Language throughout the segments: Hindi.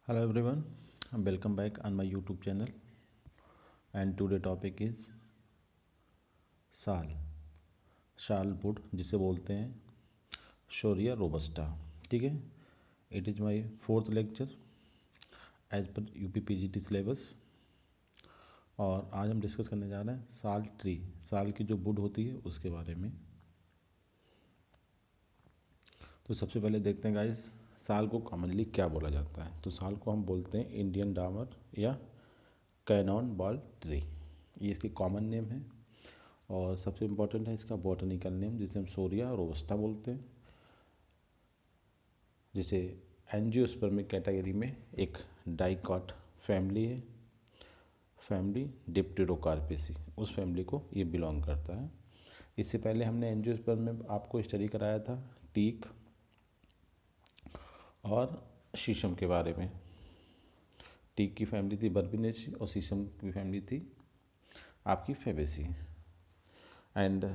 Hello everyone, welcome back on my YouTube channel and today topic is sal wood जिसे बोलते हैं शोरिया रोबस्टा। ठीक है, it is my fourth lecture as per UPPGT syllabus और आज हम डिस्कस करने जा रहे हैं साल की जो वुड होती है उसके बारे में। तो सबसे पहले देखते हैं गाइस, साल को कॉमनली क्या बोला जाता है। तो साल को हम बोलते हैं इंडियन डामर या कैनॉन बॉल ट्री, ये इसकी कॉमन नेम है। और सबसे इम्पोर्टेंट है इसका बॉटनिकल नेम जिसे हम शोरिया रोबस्टा बोलते हैं, जिसे एंजियोस्पर्मिक कैटेगरी में एक डाइकॉट फैमिली है, फैमिली डिप्टेरोकार्पेसी, उस फैमिली को ये बिलोंग करता है। इससे पहले हमने एंजियोस्पर्म में आपको स्टडी कराया था टीक और शीशम के बारे में। टीक की फैमिली थी बर्बिनेसी और शीशम की फैमिली थी आपकी Fabaceae. And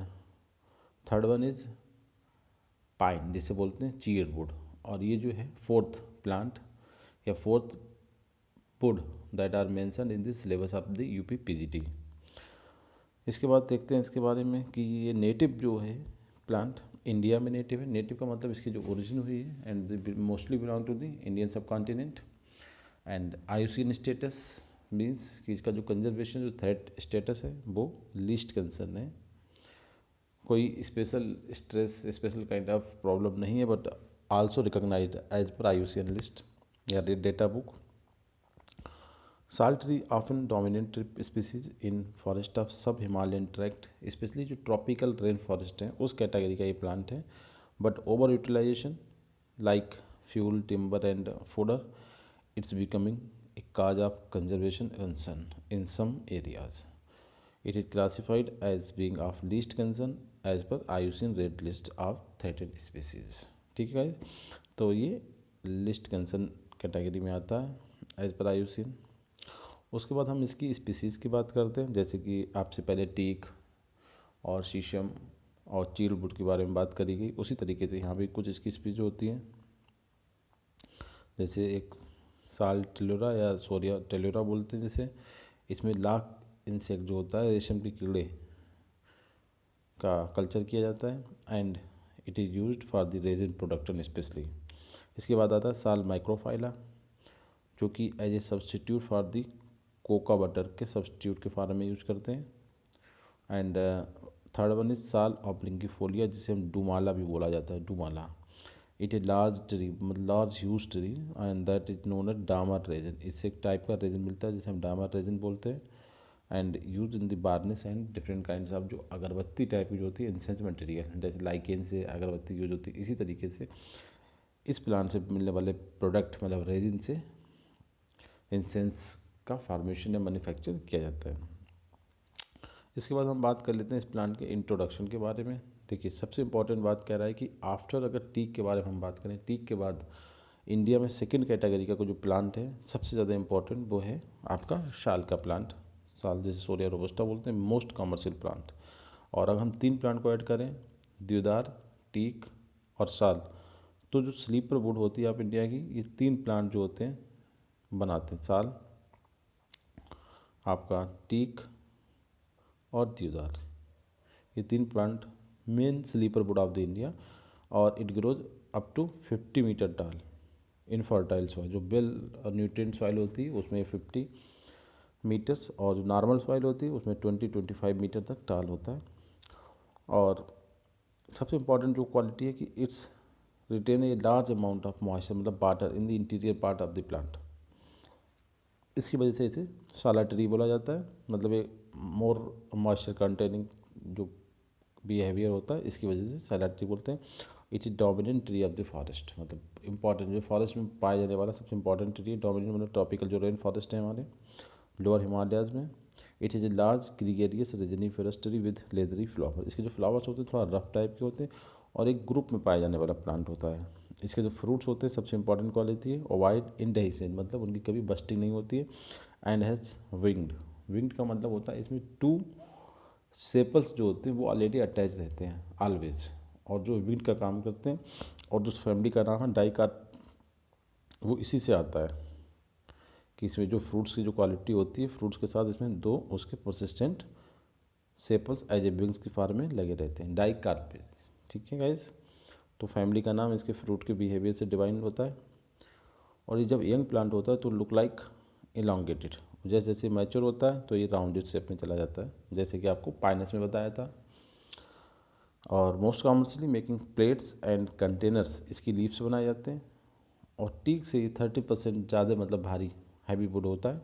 third one is pine जिसे बोलते हैं चीयरवुड, और ये जो है फोर्थ प्लांट या fourth wood that are mentioned in this syllabus of the UP PGT. इसके बाद देखते हैं इसके बारे में कि ये नेटिव जो है प्लांट इंडिया में नेटिव है। नेटिव का मतलब इसकी जो ओरिजिन हुई है and mostly belong to the Indian subcontinent. And IUCN status means कि इसका जो कंजर्वेशन जो थ्रेट स्टेटस है वो लीस्ट कंसर्न है। कोई special stress special kind of problem नहीं है, but also recognised as per IUCN list या data book. Sal tree often dominant species in forest of sub Himalayan tract, specially जो ट्रॉपिकल रेन फॉरेस्ट है उस कैटेगरी का ये प्लांट है। But over utilisation like fuel timber and fodder it's becoming a cause of conservation concern in some areas. It is classified as being of least concern as per IUCN Red List of Threatened Species। ठीक है guys, तो ये लिस्ट कंसर्न कैटेगरी में आता है एज पर IUCN। उसके बाद हम इसकी स्पीसीज़ की बात करते हैं, जैसे कि आपसे पहले टीक और शीशम और चीलवुड के बारे में बात करी गई, उसी तरीके से यहाँ भी कुछ इसकी स्पीसीज होती हैं। जैसे एक साल टेलोरा या सोरिया टेलोरा बोलते हैं, जैसे इसमें लाख इंसेक्ट जो होता है रेशम के कीड़े का कल्चर किया जाता है and it is used for the resin production specially. इसके बाद आता है साल माइक्रोफाइला, जो कि as a substitute for the cocoa butter के सब्सटीट्यूट के फॉर्म में यूज करते हैं। एंड थर्ड वन इज साल ऑब्लिंगिफोलिया, जिसे हम डुमाला भी बोला जाता है, डुमाला। इट ए लार्ज ट्री, मतलब large huge tree and that is known as dammar resin. इससे एक टाइप का रेजिन मिलता है जिसे हम डामर रेजिन बोलते हैं and use in the varnish and different kinds of जो अगरबत्ती टाइप की जो होती है इंसेंस मटेरियल, जैसे लाइकेन से अगरबत्ती यूज होती है, इसी तरीके से इस प्लांट से मिलने वाले प्रोडक्ट मतलब रेजिन से इंसेंस का फार्मेशन या मैन्युफैक्चर किया जाता है। इसके बाद हम बात कर लेते हैं इस प्लांट के इंट्रोडक्शन के बारे में। देखिए सबसे इंपॉर्टेंट बात कह रहा है कि आफ्टर अगर टीक के बारे में हम बात करें, टीक के बाद इंडिया में सेकेंड कैटेगरी का जो प्लांट है सबसे ज़्यादा इंपॉर्टेंट वो है आपका शाल का प्लांट। साल जिसे सोरिया रोबस्टा बोलते हैं, मोस्ट कमर्शियल प्लांट। और अगर हम तीन प्लांट को ऐड करें, देवदार, टीक और साल, तो जो स्लीपर वुड होती है आप इंडिया की, ये तीन प्लांट जो होते हैं बनाते हैं, साल, आपका टीक और देवदार। ये तीन plant main sleeper wood of the India, और it grows up to 50 metre tall in fertile soil. जो वेल न्यूट्रिएंट सॉइल होती है उसमें 50 मीटर्स, और जो नॉर्मल सॉइल होती है उसमें 20-25 मीटर तक टाल होता है। और सबसे इम्पॉर्टेंट जो क्वालिटी है कि it's retain a large amount of moisture, मतलब water in the interior part of the plant. इसकी वजह से इसे साला ट्री बोला जाता है, मतलब एक मोर मॉइस्चर कंटेनिंग जो बिहेवियर होता है, इसकी वजह से साला ट्री बोलते हैं। It is dominant tree of the forest, मतलब इंपॉर्टेंट जो फॉरेस्ट में पाया जाने वाला सबसे इंपॉर्टेंट ट्री। डोमिनेंट मतलब ट्रॉपिकल जो रेन फॉरेस्ट है हमारे लोअर हिमालयाज में। It is a large gregarious resiniferous tree with leathery flower. इसके जो फ्लावर्स होते हैं थोड़ा रफ टाइप के होते हैं और एक ग्रुप में पाया जाने वाला प्लांट होता है। इसके जो फ्रूट्स होते हैं सबसे इंपॉर्टेंट क्वालिटी है ओवाइड इंडेहिसेंट, मतलब उनकी कभी बस्टिंग नहीं होती है। एंड हैज़ विंग्ड, विंग्ड का मतलब होता है इसमें 2 सेपल्स जो होते हैं वो ऑलरेडी अटैच रहते हैं ऑलवेज, और जो विंग्ड का काम करते हैं। और जो फैमिली का नाम है डाइकाट, वो इसी से आता है। कि इसमें जो फ्रूट्स की जो क्वालिटी होती है, फ्रूट्स के साथ इसमें दो उसके persistent sepals as a wings की फॉर्म में लगे रहते हैं, डाइकार्पेस। ठीक है गाइस, तो फैमिली का नाम इसके फ्रूट के बिहेवियर से डिवाइन होता है। और ये जब यंग प्लांट होता है तो लुक लाइक इलांगेटेड, जैसे जैसे मैच्योर होता है तो ये राउंडेड शेप में चला जाता है, जैसे कि आपको पाइनस में बताया था। और most commercially making plates and containers इसकी लीफ से बनाए जाते हैं। और टीक से 30% ज़्यादा मतलब भारी हैवी वुड होता है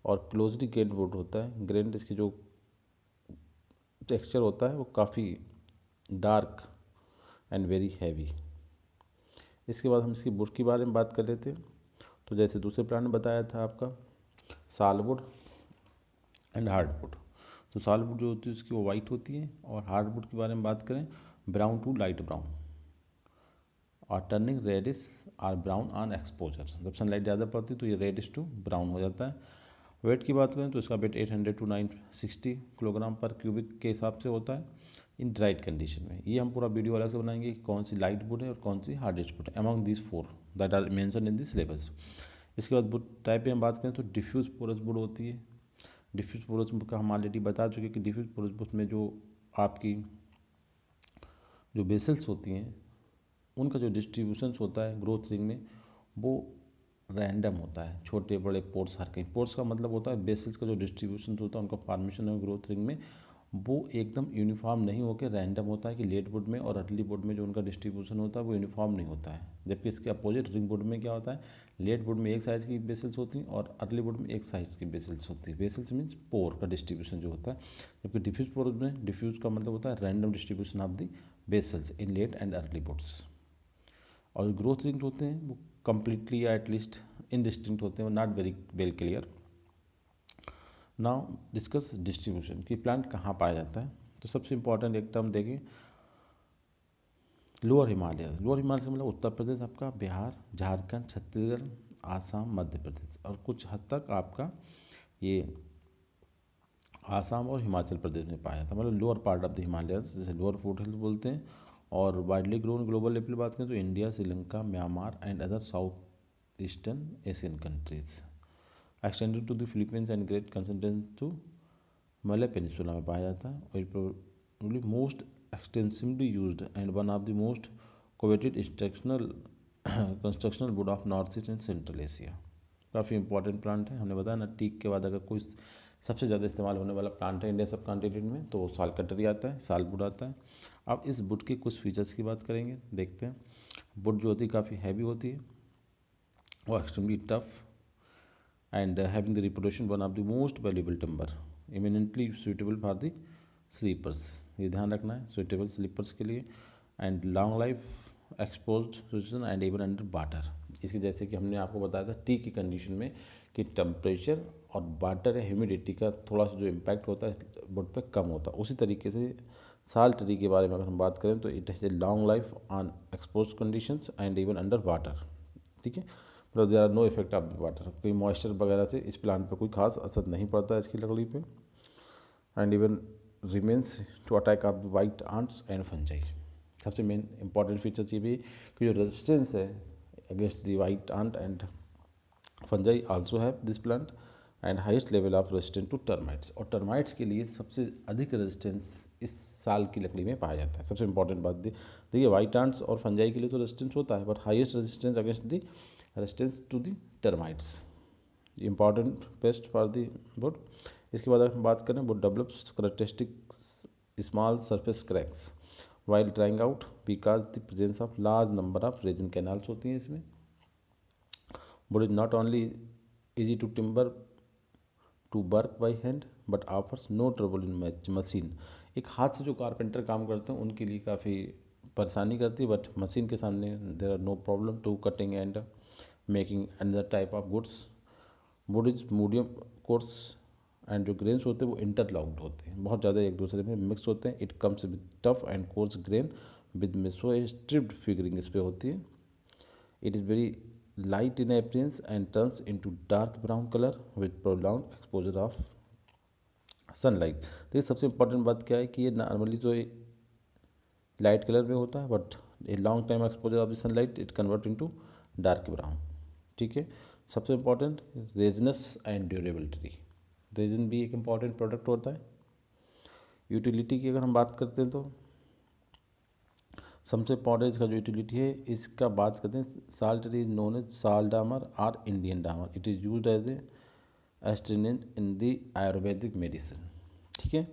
और क्लोजली ग्रेन्ड वुड होता है। ग्रेन्ड इसकी जो टेक्सचर होता है वो काफ़ी डार्क एंड वेरी हैवी। इसके बाद हम इसकी वुड के बारे में बात कर लेते हैं। तो जैसे दूसरे प्लांट में बताया था आपका सालवुड एंड हार्डवुड। तो सालवुड जो होती है उसकी वो वाइट होती है, और हार्डवुड के बारे में बात करें ब्राउन टू लाइट ब्राउन और टर्निंग रेडिश और ब्राउन ऑन एक्सपोजर। जब सनलाइट ज़्यादा पड़ती है तो ये रेडिश टू ब्राउन हो जाता है। वेट की बात करें तो इसका वेट 800 टू 960 किलोग्राम पर क्यूबिक के हिसाब से होता है इन ड्राइड कंडीशन में। ये हम पूरा वीडियो अलग से बनाएंगे कि कौन सी लाइट वुड है और कौन सी हार्डेस्ट वुड है among this 4 that are mention in this syllabus. इसके बाद वुड टाइप पे हम बात करें तो डिफ्यूज पोरस वुड होती है। डिफ्यूज पोरस वुड का हम ऑलरेडी बता चुके कि डिफ्यूज पोरस वुड में जो आपकी जो बेसल्स होती हैं उनका जो डिस्ट्रीब्यूशंस होता है ग्रोथ रिंग में वो रैंडम होता है, छोटे बड़े पोर्स हर कहीं। पोर्स का मतलब होता है बेसल्स का जो डिस्ट्रीब्यूशन होता है उनका फॉर्मेशन है ग्रोथ रिंग में वो एकदम यूनिफॉर्म नहीं होकर रैंडम होता है कि लेट वुड में और अर्ली वुड में जो उनका डिस्ट्रीब्यूशन होता है वो यूनिफॉर्म नहीं होता है। जबकि इसके अपोजिट रिंग वुड में क्या होता है, लेट वुड में एक साइज़ की बेसल्स होती हैं और अर्ली वुड में एक साइज़ की बेसल्स होती है। बेसल्स मीन्स पोर का डिस्ट्रीब्यूशन जो होता है। जबकि डिफ्यूज पोर में डिफ्यूज का मतलब होता है random distribution of the vessels in late and early woods. और ग्रोथ रिंग होते हैं वो कम्प्लीटली या एटलीस्ट इनडिस्टिंक्ट होते हैं, not very well clear. Now discuss distribution कि प्लांट कहाँ पाया जाता है। तो सबसे इंपॉर्टेंट एक टर्म देखें लोअर हिमालय। लोअर हिमालय का मतलब उत्तर प्रदेश आपका, बिहार, झारखंड, छत्तीसगढ़, आसाम, मध्य प्रदेश और कुछ हद तक आपका ये आसाम और हिमाचल प्रदेश में पाया जाता है, मतलब lower part of the Himalayas जिसे लोअर फुट हिल्स बोलते हैं। और वाइडली ग्रोन ग्लोबल लेवल बात करें तो India, Sri Lanka, Myanmar and other south eastern Asian countries extended to the Philippines and great consultant to Malay peninsula में पाया जाता है। और probably most extensively used and one of the most coveted constructional wood of north east and central Asia. काफ़ी इंपॉर्टेंट प्लांट है। हमने बताया ना टीक के बाद अगर कोई सबसे ज़्यादा इस्तेमाल होने वाला प्लांट है इंडिया सब कॉन्टिनेंट में तो साल कटरी आता है, साल वुड आता है। अब इस वुड के कुछ फीचर्स की बात करेंगे, देखते हैं। वुड जो होती है काफ़ी हैवी होती है और extremely tough and having the reproduction one of the most valuable timber eminently suitable for the sleepers. ये ध्यान रखना है सुइटेबल स्लीपर्स के लिए। And long life exposed situation and even under water. इसके जैसे कि हमने आपको बताया था टी की कंडीशन में कि टेम्परेचर और वाटर या ह्यूमिडिटी का थोड़ा सा जो इम्पैक्ट होता है वुड पे कम होता है। उसी तरीके से साल ट्री के बारे में अगर हम बात करें तो it has a long life on expose conditions and even under water. ठीक है, मतलब there are no effect of water, कोई मॉइस्चर वगैरह से इस प्लांट पर कोई खास असर नहीं पड़ता है इसकी लकड़ी पे। And even remains to attack of the white ants and fungi. सबसे मेन इंपॉर्टेंट फीचर्स ये भी कि जो रेजिस्टेंस है against the white ant and fungi also have this plant and highest level of resistance to termites. और टर्माइट्स के लिए सबसे अधिक रेजिस्टेंस इस साल की लकड़ी में पाया जाता है। सबसे इंपॉर्टेंट बात देखिए वाइट आंट्स और फंजाई के लिए तो रेजिस्टेंस होता है but highest resistance against the resistance to the termites, important pest for the wood. इसके बाद अगर हम बात करें wood develops characteristic small surface cracks while drying out because the presence of large number of resin canals होती हैं इसमें। Wood is not only easy to timber to work by hand but offers no trouble in machine. एक हाथ से जो कारपेंटर काम करते हैं उनके लिए काफ़ी परेशानी करती है बट मशीन के सामने there are no problem to cutting and making another type of goods. Wood is medium coarse and जो ग्रेन्स होते हैं वो इंटरलॉक्ड होते हैं, बहुत ज़्यादा एक दूसरे में मिक्स होते हैं। It comes with tough and coarse grain with meso striped figuring इस पर होती है। It is very light in appearance and turns into dark brown color with prolonged exposure of sunlight। तो ये सबसे इम्पॉर्टेंट बात क्या है कि ये नॉर्मली तो लाइट कलर में होता है but a long time exposure of the sunlight it convert into dark brown. ठीक है, सबसे इम्पोर्टेंट रेजनस एंड ड्यूरेबिलिटी। रेजिन भी एक इम्पॉर्टेंट प्रोडक्ट होता है। यूटिलिटी की अगर हम बात करते हैं तो सबसे इम्पॉर्टेंट इसका जो यूटिलिटी है, इसका बात करते हैं, साल्ट इज नोन एज साल डामर और Indian dammar. It is use as a astringent in the Ayurvedic medicine. ठीक है,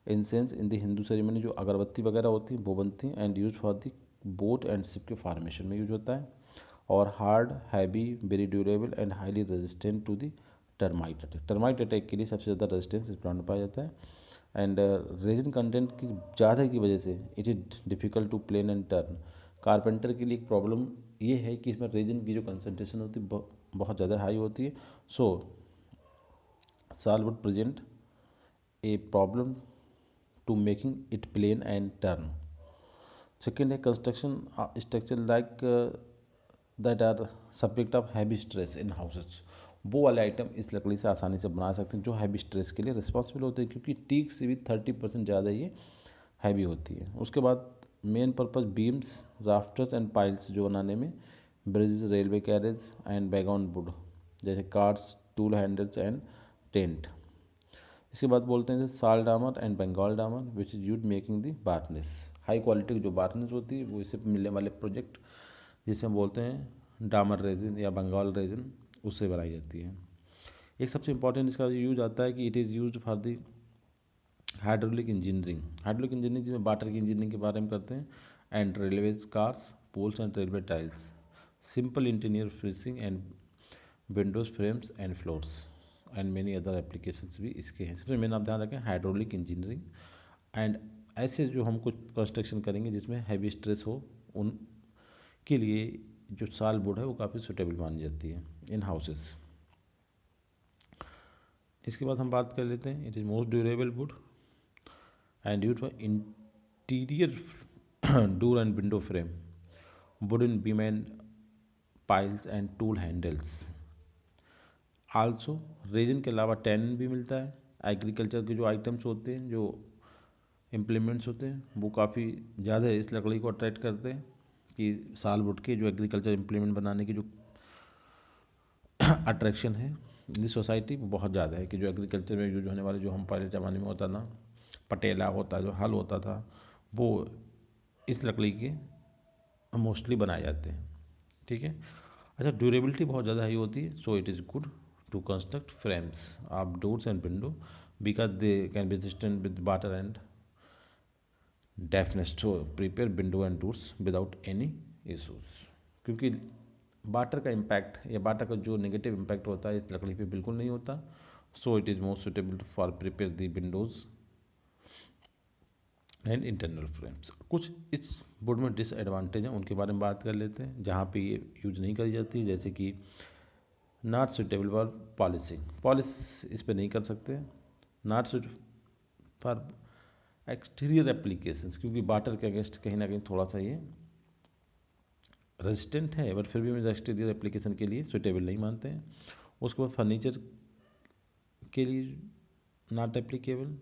in sense in the Hindu ceremony जो अगरबत्ती वगैरह होती है वो बनती हैं, and use for the boat and ship के फॉर्मेशन में यूज होता है। और hard, heavy, very durable and highly resistant to the termite attack. Termite attack के लिए सबसे ज़्यादा रेजिस्टेंस इस प्लांट में पाया जाता है। एंड रेजिन कंटेंट की ज़्यादा की वजह से it is difficult to plane and turn. Carpenter के लिए एक प्रॉब्लम ये है कि इसमें रेजिन की जो कंसनट्रेशन होती है बहुत ज़्यादा हाई होती है। So sal wood present a problem to making it plane and turn. Second है construction structure like that are subject of heavy stress in houses. वो वाले आइटम इस लकड़ी से आसानी से बना सकते हैं जो हैवी स्ट्रेस के लिए रिस्पॉन्सिबल होते हैं, क्योंकि टीक से भी 30% ज़्यादा ये हैवी होती है। उसके बाद main purpose beams, rafters and piles जो बनाने में, bridges, railway carriage and background wood जैसे cards, tool handles and tent. इसके बाद बोलते हैं sal dammar and Bengal dammar which is use making the varnish. High quality की जो बार्निस होती है वो इससे मिलने वाले प्रोजेक्ट जिसे हम बोलते हैं डामर रेजिन या बंगाल रेजिन, उससे बनाई जाती है। एक सबसे इंपॉर्टेंट इसका यूज आता है कि it is use for the hydraulic engineering. Hydraulic engineering जिसमें वाटर की इंजीनियरिंग के बारे में करते हैं, and railways, cars, poles and railway tiles, simple interior finishing and windows, frames and floors and many other applications भी इसके हैं। सबसे मेन आप ध्यान रखें हाइड्रोलिक इंजीनियरिंग। एंड ऐसे जो हम कुछ कंस्ट्रक्शन करेंगे जिसमें हैवी स्ट्रेस हो, उन के लिए जो साल वुड है वो काफ़ी सुटेबल मानी जाती है इन हाउसेस। इसके बाद हम बात कर लेते हैं, it is most durable would and use for interior door and window frame, wooden beam and piles and tool handles. Also resin के अलावा टैनिन भी मिलता है। एग्रीकल्चर के जो आइटम्स होते हैं, जो इम्प्लीमेंट्स होते हैं, वो काफ़ी ज़्यादा इस लकड़ी को अट्रैक्ट करते हैं कि साल वुड के जो एग्रीकल्चर इम्प्लीमेंट बनाने की जो अट्रैक्शन है इन दी सोसाइटी वो बहुत ज़्यादा है, कि जो एग्रीकल्चर में यूज होने वाले जो हम पहले ज़माने में होता था, पटेला होता, जो हल होता था, वो इस लकड़ी के मोस्टली बनाए जाते हैं। ठीक है, अच्छा ड्यूरेबिलिटी बहुत ज़्यादा हाई होती है। So it is good to construct frames of doors and window because they can be resistant with water and dampness to prepare window and doors without any issues. क्योंकि वाटर का इम्पैक्ट या वाटर का जो नेगेटिव इम्पैक्ट होता है इस लकड़ी पे बिल्कुल नहीं होता। सो it is most suitable for prepare the Windows and internal frames. कुछ इस वुड में डिसएडवांटेज हैं, उनके बारे में बात कर लेते हैं जहाँ पे ये यूज नहीं करी जाती है, जैसे कि not suitable for polishing, polish इस पर नहीं कर सकते। Not suit for exterior applications, क्योंकि वाटर के अगेंस्ट कहीं ना कहीं थोड़ा सा ये रेजिस्टेंट है, बट फिर भी हम एक्सटीरियर एप्लीकेशन के लिए सुटेबल नहीं मानते हैं। उसके बाद फर्नीचर के लिए नॉट एप्लीकेबल।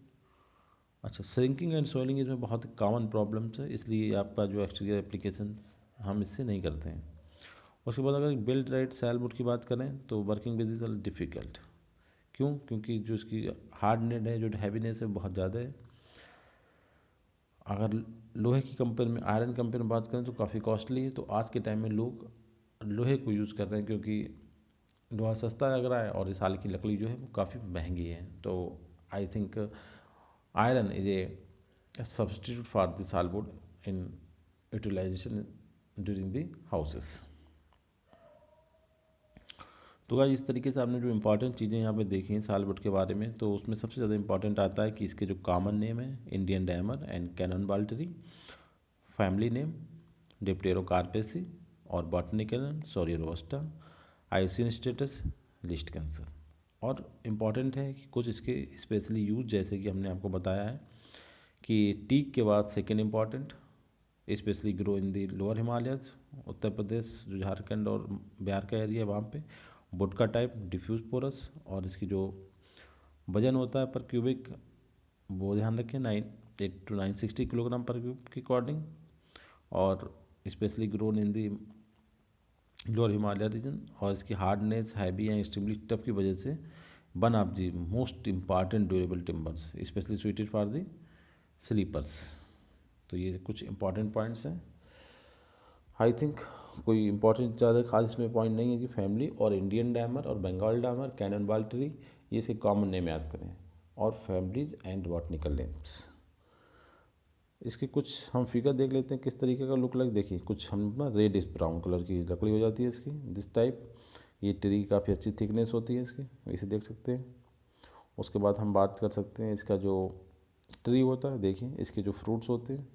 अच्छा, श्रिंकिंग एंड सोइलिंग इसमें बहुत कॉमन प्रॉब्लम्स है, इसलिए आपका जो एक्सटीरियर एप्लीकेशन हम इससे नहीं करते हैं। उसके बाद अगर बिल्ड राइट सैलवुड की बात करें तो वर्किंग विद इज डिफ़िकल्ट। क्यों? क्योंकि जो इसकी हार्डनेस है, जो हैवीनेस है, बहुत ज़्यादा है। अगर लोहे की कंपेयर में, आयरन कंपेयर में बात करें तो काफ़ी कॉस्टली है। तो आज के टाइम में लोग लोहे को यूज़ कर रहे हैं, क्योंकि लोहा सस्ता लग रहा है और इस हाल की लकड़ी जो है वो काफ़ी महंगी है। तो I think iron is a substitute for the sal wood in utilization during the houses. तो गाइस इस तरीके से आपने जो इंपॉर्टेंट चीज़ें यहाँ पे देखी हैं सालवुड के बारे में, तो उसमें सबसे ज़्यादा इंपॉर्टेंट आता है कि इसके जो कॉमन नेम है इंडियन डायमर एंड कैनन बाल्टरी, फैमिली नेम डिप्टेरो कार्पेसी और botanical Shorea robusta, IUCN status list concern. और इम्पॉर्टेंट है कि कुछ इसके स्पेशली यूज, जैसे कि हमने आपको बताया है कि टीक के बाद second important specially grow in the lower Himalayas, Uttar Pradesh, जो झारखंड और बिहार का एरिया है वहाँ पे, वुड का टाइप डिफ्यूज पोरस, और इसकी जो वजन होता है पर क्यूबिक वो ध्यान रखें 8 to 960 किलोग्राम पर क्यूब के अकॉर्डिंग, और specially grown in the lower Himalaya region, और इसकी hardness, heavy and extremely tough की वजह से one of the most important durable timbers, specially suited for the sleepers. तो ये कुछ इंपॉर्टेंट पॉइंट्स हैं। आई थिंक कोई इंपॉर्टेंट ज़्यादा खास इसमें पॉइंट नहीं है कि फैमिली और इंडियन डैमर और बंगाल डैमर, कैनन बाल ट्री, ये इसके कॉमन नेम याद करें, और फैमिलीज एंड बॉटनिकल नेम्स। इसके कुछ हम फिगर देख लेते हैं किस तरीके का लुक लाइक। देखिए कुछ हम ना रेडिश ब्राउन कलर की लकड़ी हो जाती है इसकी, दिस टाइप। ये ट्री काफ़ी अच्छी थिकनेस होती है इसकी, इसे देख सकते हैं। उसके बाद हम बात कर सकते हैं इसका जो ट्री होता है, देखिए इसके जो फ्रूट्स होते हैं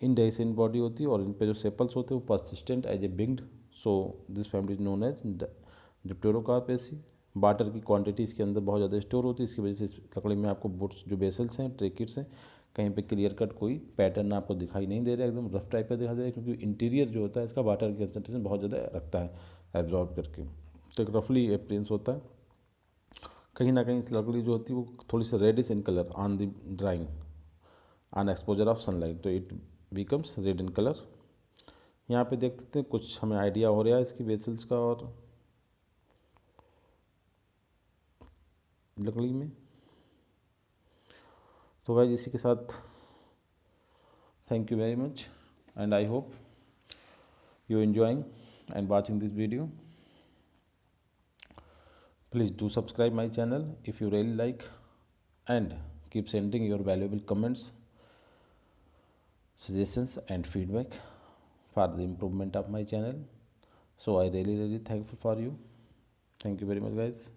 इनडेसेंट बॉडी होती है, और इन पे जो सेपल्स होते हैं वो persistent as a winged. So this family is known as dipterocarpaceae. Water की क्वांटिटी इसके अंदर बहुत ज़्यादा स्टोर होती है, इसकी वजह से इस लकड़ी में आपको बुट्स जो बेसल्स हैं, ट्रेकिट्स हैं, कहीं पे क्लियर कट कोई पैटर्न आपको दिखाई नहीं दे रहा है, एकदम रफ टाइप का दिखाई दे रहा है, क्योंकि इंटीरियर जो होता है इसका वाटर की कंसनट्रेशन बहुत ज़्यादा रखता है एब्जॉर्ब करके, तो एक रफली अप्रियंस होता है। कहीं ना कहीं इस लकड़ी जो होती है वो थोड़ी सी reddish in colour on the drying, on exposure of sunlight, तो it becomes red in colour. यहाँ पे देख सकते हैं कुछ हमें आइडिया हो रहा है इसकी वेसल्स का और लकड़ी में। तो भाई इसी के साथ thank you very much, and I hope you enjoying and watching this video. Please do subscribe my channel if you really like, and keep sending your valuable comments, suggestions and feedback for the improvement of my channel. So I really thankful for you. Thank you very much guys.